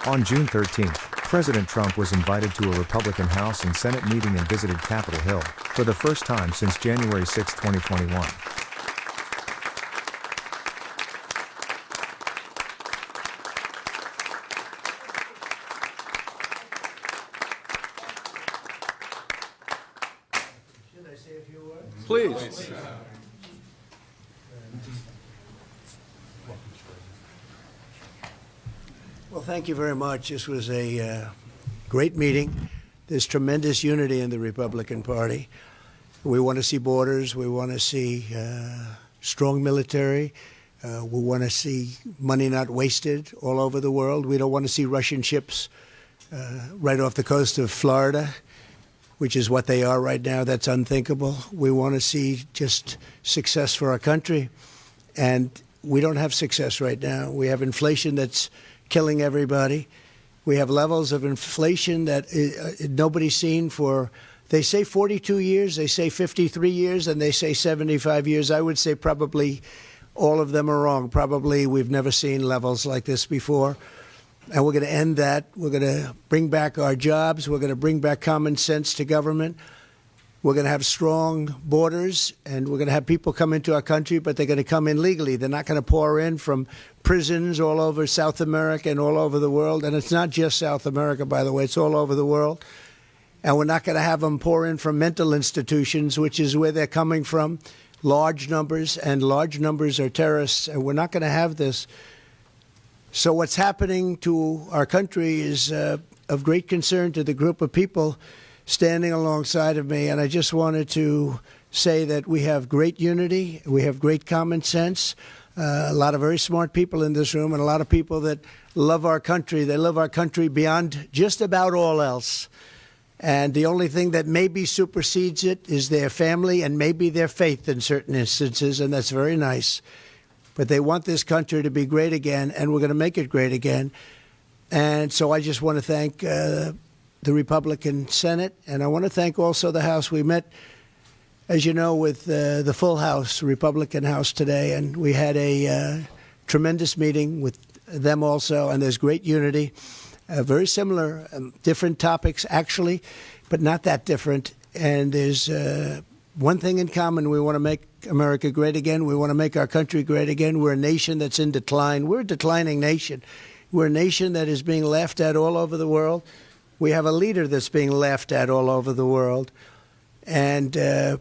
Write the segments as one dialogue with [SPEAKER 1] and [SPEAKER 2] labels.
[SPEAKER 1] On June 13, President Trump was invited to a Republican House and Senate meeting and visited Capitol Hill for the first time since January 6, 2021.
[SPEAKER 2] Should I say a few words?
[SPEAKER 3] Please.
[SPEAKER 2] Well, thank you very much. This was a great meeting. There's tremendous unity in the Republican Party. We want to see borders. We want to see strong military. We want to see money not wasted all over the world. We don't want to see Russian ships right off the coast of Florida, which is what they are right now. That's unthinkable. We want to see just success for our country. And we don't have success right now. We have inflation that's killing everybody. We have levels of inflation that nobody's seen for, they say 42 years, they say 53 years, and they say 75 years. I would say probably all of them are wrong. Probably we've never seen levels like this before. And we're going to end that. We're going to bring back our jobs. We're going to bring back common sense to government. We're going to have strong borders, and we're going to have people come into our country, but they're going to come in legally. They're not going to pour in from prisons all over South America and all over the world. And it's not just South America, by the way. It's all over the world. And we're not going to have them pour in from mental institutions, which is where they're coming from, large numbers, and large numbers are terrorists. And we're not going to have this. So what's happening to our country is of great concern to the group of people standing alongside of me. And I just wanted to say that we have great unity. We have great common sense. A lot of very smart people in this room and a lot of people that love our country. They love our country beyond just about all else. And the only thing that maybe supersedes it is their family and maybe their faith in certain instances, and that's very nice. But they want this country to be great again, and we're going to make it great again. And so I just want to thank the Republican Senate, and I want to thank also the House. We met, as you know, with the full House, Republican House today, and we had a tremendous meeting with them also, and there's great unity. Very similar, different topics actually, but not that different. And there's one thing in common. We want to make America great again. We want to make our country great again. We're a nation that's in decline. We're a declining nation. We're a nation that is being laughed at all over the world. We have a leader that's being laughed at all over the world. And we're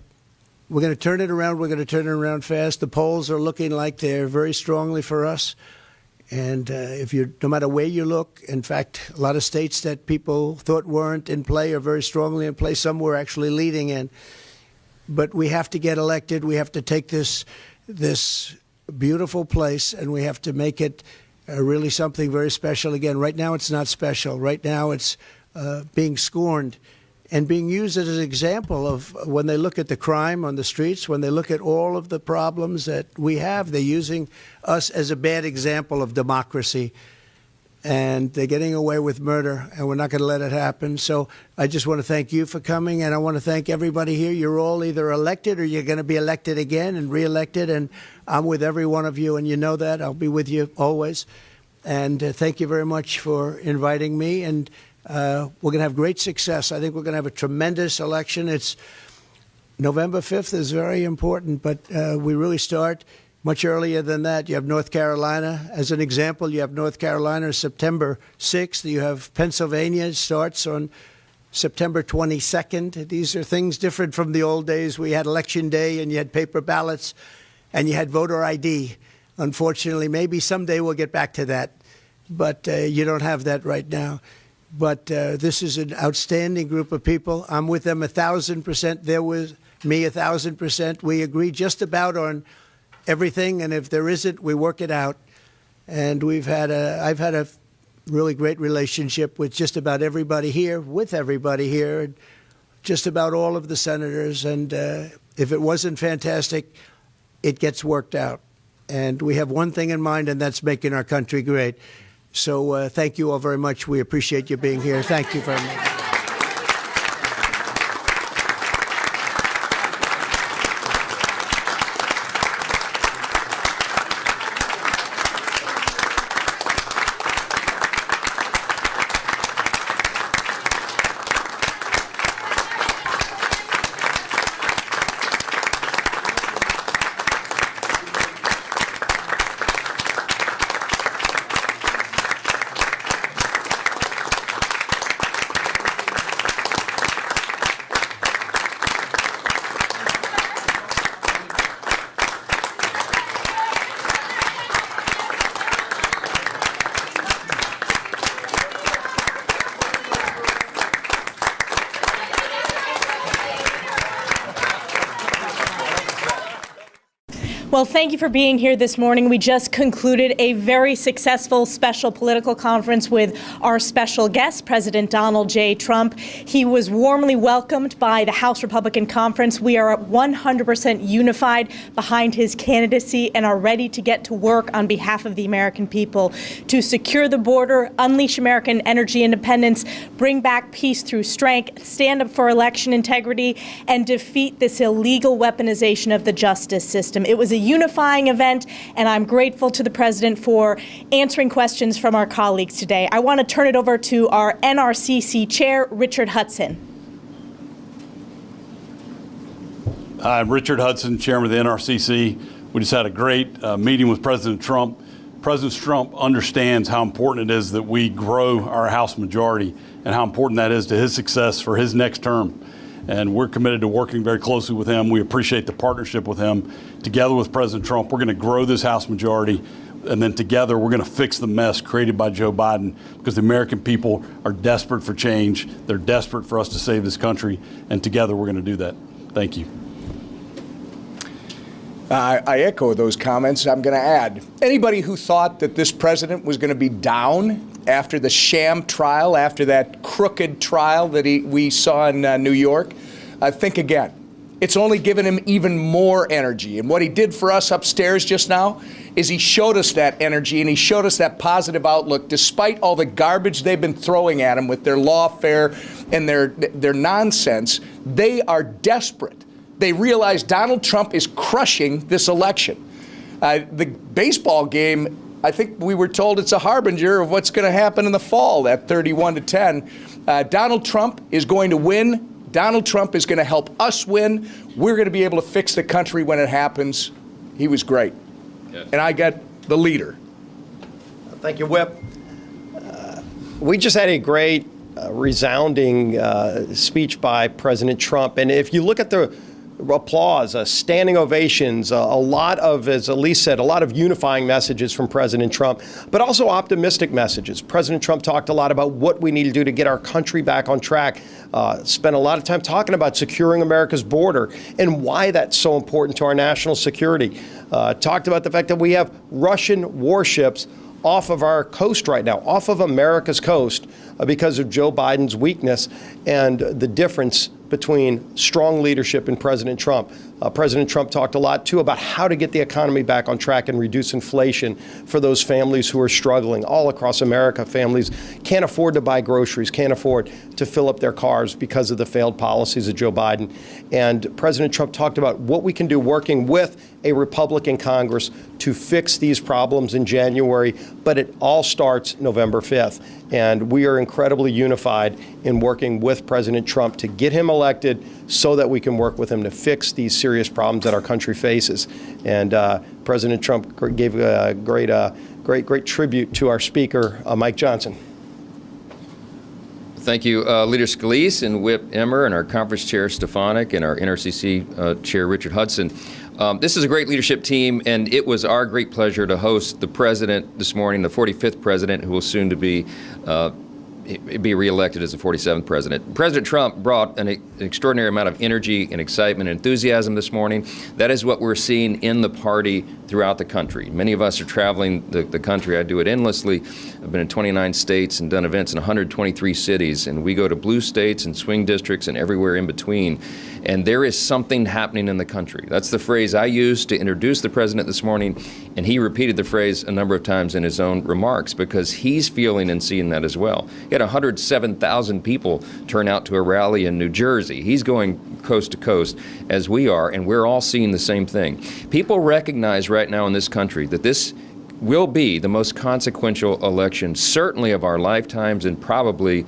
[SPEAKER 2] going to turn it around. We're going to turn it around fast. The polls are looking like they're very strongly for us. And no matter where you look, in fact, a lot of states that people thought weren't in play are very strongly in play. Some were actually leading in. But we have to get elected. We have to take this beautiful place, and we have to make it really something very special again. Right now, it's not special. Right now, it's being scorned and being used as an example of when they look at the crime on the streets, when they look at all of the problems that we have, they're using us as a bad example of democracy. And they're getting away with murder, and we're not going to let it happen. So I just want to thank you for coming, and I want to thank everybody here. You're all either elected or you're going to be elected again and reelected, and I'm with every one of you, and you know that. I'll be with you always. And thank you very much for inviting me, and we're going to have great success. I think we're going to have a tremendous election. It's November 5th is very important, but we really start much earlier than that. You have North Carolina. As an example, you have North Carolina September 6th. You have Pennsylvania starts on September 22nd. These are things different from the old days. We had Election Day, and you had paper ballots, and you had voter ID. Unfortunately, maybe someday we'll get back to that, but you don't have that right now. But this is an outstanding group of people. I'm with them 1,000%. They're with me 1,000%. We agree just about on everything, and if there isn't, we work it out. And I've had a really great relationship with just about everybody here, and just about all of the senators. And if it wasn't fantastic, it gets worked out. And we have one thing in mind, and that's making our country great. So thank you all very much. We appreciate you being here. Thank you very much.
[SPEAKER 3] Well, thank you for being here this morning. We just concluded a very successful special political conference with our special guest, President Donald J. Trump. He was warmly welcomed by the House Republican Conference. We are 100% unified behind his candidacy and are ready to get to work on behalf of the American people to secure the border, unleash American energy independence, bring back peace through strength, stand up for election integrity, and defeat this illegal weaponization of the justice system. It was a unifying event, and I'm grateful to the President for answering questions from our colleagues today. I want to turn it over to our NRCC Chair, Richard Hudson.
[SPEAKER 4] I'm Richard Hudson, Chairman of the NRCC. We just had a great meeting with President Trump. President Trump understands how important it is that we grow our House majority and how important that is to his success for his next term. And we're committed to working very closely with him. We appreciate the partnership with him. Together with President Trump, we're going to grow this House majority, and then together we're going to fix the mess created by Joe Biden, because the American people are desperate for change. They're desperate for us to save this country, and together we're going to do that. Thank you.
[SPEAKER 5] I echo those comments. I'm going to add, anybody who thought that this president was going to be down after the sham trial, after that crooked trial that we saw in New York, think again. It's only given him even more energy. And what he did for us upstairs just now is he showed us that energy and he showed us that positive outlook despite all the garbage they've been throwing at him with their lawfare and their nonsense. They are desperate. They realize Donald Trump is crushing this election. The baseball game, I think we were told it's a harbinger of what's going to happen in the fall, that 31-10. Donald Trump is going to win. Donald Trump is going to help us win. We're going to be able to fix the country when it happens. He was great. Yes. And I got the leader.
[SPEAKER 6] Thank you, Whip. We just had a great, resounding speech by President Trump. And if you look at the applause, standing ovations, a lot of, as Elise said, a lot of unifying messages from President Trump, but also optimistic messages. President Trump talked a lot about what we need to do to get our country back on track. Spent a lot of time talking about securing America's border and why that's so important to our national security. Talked about the fact that we have Russian warships off of our coast right now, off of America's coast, because of Joe Biden's weakness and the difference between strong leadership and President Trump. President Trump talked a lot, too, about how to get the economy back on track and reduce inflation for those families who are struggling all across America. Families can't afford to buy groceries, can't afford to fill up their cars because of the failed policies of Joe Biden. And President Trump talked about what we can do working with a Republican Congress to fix these problems in January, but it all starts November 5th. And we are incredibly unified in working with President Trump to get him elected so that we can work with him to fix these serious problems that our country faces. And President Trump gave a great tribute to our speaker, Mike Johnson.
[SPEAKER 7] Thank you, Leader Scalise and Whip Emmer and our conference chair Stefanik and our NRCC chair Richard Hudson. This is a great leadership team, and it was our great pleasure to host the president this morning, the 45th president, who will soon to be reelected as the 47th president. President Trump brought an extraordinary amount of energy and excitement and enthusiasm this morning. That is what we're seeing in the party throughout the country. Many of us are traveling the country. I do it endlessly. I've been in 29 states and done events in 123 cities, and we go to blue states and swing districts and everywhere in between. And there is something happening in the country. That's the phrase I used to introduce the president this morning, and he repeated the phrase a number of times in his own remarks because he's feeling and seeing that as well. He had 107,000 people turn out to a rally in New Jersey. He's going coast to coast as we are, and we're all seeing the same thing. People recognize right now in this country that this will be the most consequential election, certainly of our lifetimes and probably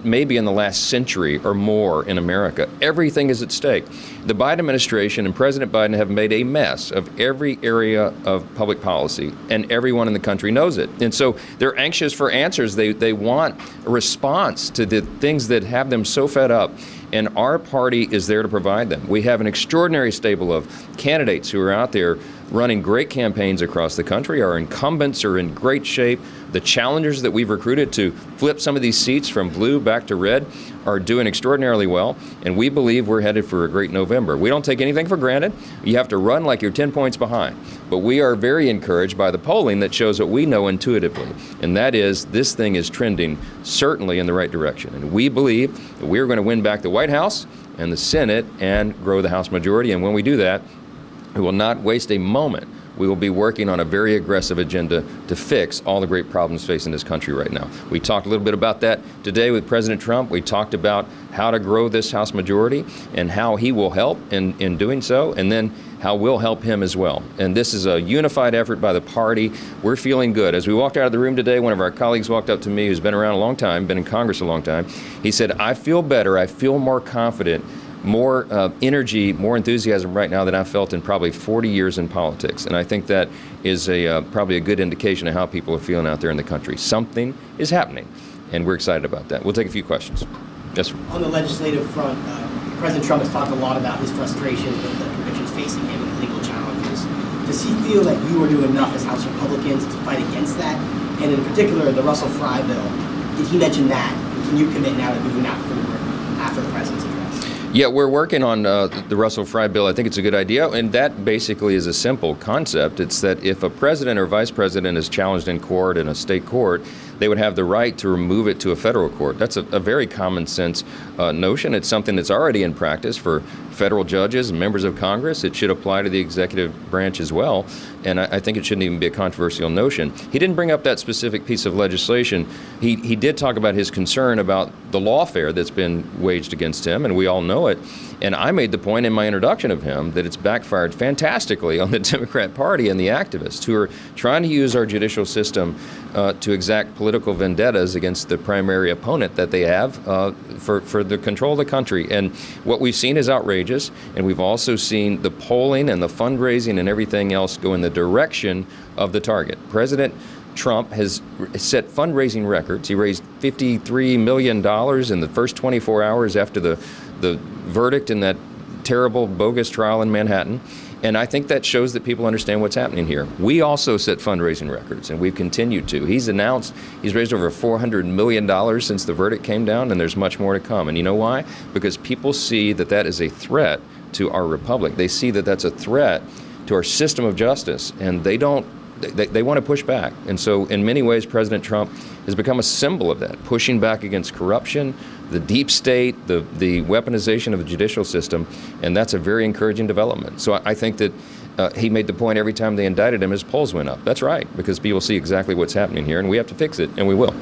[SPEAKER 7] maybe in the last century or more in America. Everything is at stake. The Biden administration and President Biden have made a mess of every area of public policy, and everyone in the country knows it. And so they're anxious for answers. They want a response to the things that have them so fed up. And our party is there to provide them. We have an extraordinary stable of candidates who are out there running great campaigns across the country. Our incumbents are in great shape. The challengers that we've recruited to flip some of these seats from blue back to red are doing extraordinarily well, and we believe we're headed for a great November. We don't take anything for granted. You have to run like you're 10 points behind. But we are very encouraged by the polling that shows what we know intuitively, and that is this thing is trending certainly in the right direction. And we believe that we're going to win back the White House and the Senate and grow the House majority. And when we do that, we will not waste a moment. We will be working on a very aggressive agenda to fix all the great problems facing this country right now. We talked a little bit about that today with President Trump. We talked about how to grow this House majority and how he will help in doing so, and then how we'll help him as well. And this is a unified effort by the party. We're feeling good. As we walked out of the room today, one of our colleagues walked up to me who's been around a long time, been in Congress a long time. He said, I feel better, I feel more confident, more energy, more enthusiasm right now than I've felt in probably 40 years in politics. And I think that is probably a good indication of how people are feeling out there in the country. Something is happening, and we're excited about that. We'll take a few questions. Yes, sir.
[SPEAKER 8] On the legislative front, President Trump has talked a lot about his frustration with the convictions facing him and the legal challenges. Does he feel that you are doing enough as House Republicans to fight against that? And in particular, the Russell Fry bill, did he mention that? And can you commit now to moving that forward after the president's address?
[SPEAKER 7] Yeah, we're working on the Russell Fry bill. I think it's a good idea, and that basically is a simple concept. It's that if a president or vice president is challenged in court, in a state court, they would have the right to remove it to a federal court. That's a very common sense notion. It's something that's already in practice for federal judges and members of Congress. It should apply to the executive branch as well, and I think it shouldn't even be a controversial notion. He didn't bring up that specific piece of legislation. He did talk about his concern about the lawfare that's been waged against him, and we all know it. And I made the point in my introduction of him that it's backfired fantastically on the Democrat Party and the activists who are trying to use our judicial system to exact political vendettas against the primary opponent that they have for the control of the country. And what we've seen is outrageous, and we've also seen the polling and the fundraising and everything else go in the direction of the target. President Trump has set fundraising records. He raised $53 million in the first 24 hours after the verdict in that terrible, bogus trial in Manhattan. And I think that shows that people understand what's happening here. We also set fundraising records, and we've continued to. He's announced he's raised over $400 million since the verdict came down, and there's much more to come. And you know why? Because people see that that is a threat to our republic. They see that that's a threat to our system of justice, and they want to push back. And so in many ways, President Trump has become a symbol of that, pushing back against corruption, the deep state, the weaponization of the judicial system, and that's a very encouraging development. So I think that he made the point every time they indicted him, his polls went up. That's right, because people see exactly what's happening here, and we have to fix it, and we will.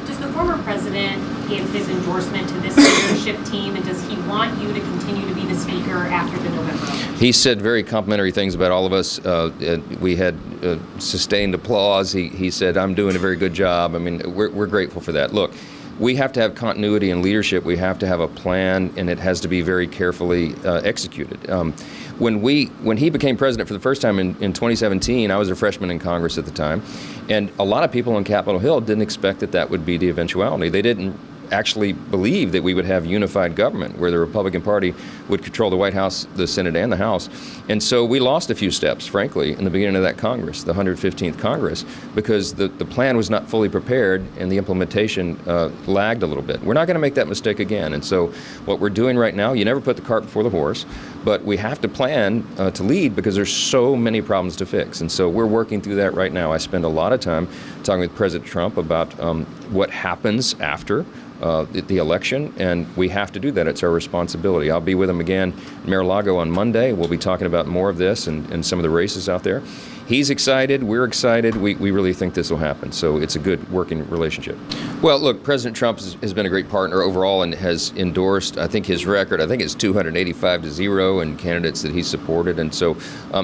[SPEAKER 9] Does the former president give his endorsement to this leadership team, and does he want you to continue to be the speaker after the November election?
[SPEAKER 7] He said very complimentary things about all of us. We had sustained applause. He said, I'm doing a very good job. I mean, we're grateful for that. Look, we have to have continuity in leadership. We have to have a plan, and it has to be very carefully executed. When he became president for the first time in 2017, I was a freshman in Congress at the time, and a lot of people on Capitol Hill didn't expect that would be the eventuality. They didn't actually believe that we would have unified government where the Republican Party would control the White House, the Senate, and the House. And so we lost a few steps, frankly, in the beginning of that Congress, the 115th Congress, because the plan was not fully prepared and the implementation lagged a little bit. We're not going to make that mistake again. And so what we're doing right now, you never put the cart before the horse, but we have to plan to lead because there's so many problems to fix. And so we're working through that right now. I spend a lot of time talking with President Trump about what happens after the election, and we have to do that. It's our responsibility. I'll be with him again in Mar-a-Lago on Monday. We'll be talking about more of this and some of the races out there. He's excited. We're excited. We really think this will happen. So it's a good working relationship. Well, look, President Trump has been a great partner overall and has endorsed, I think his record, I think it's 285-0 in candidates that he's supported. And so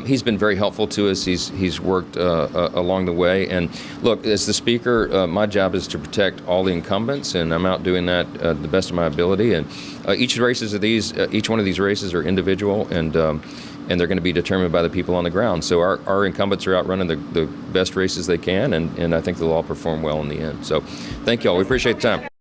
[SPEAKER 7] he's been very helpful to us. He's worked along the way. And look, as the Speaker, my job is to protect all the incumbents, and I'm out doing that the best of my ability. And each one of these races are individual, and they're going to be determined by the people on the ground. So our incumbents are out running the best races they can, and I think they'll all perform well in the end. So thank you all. We appreciate the time.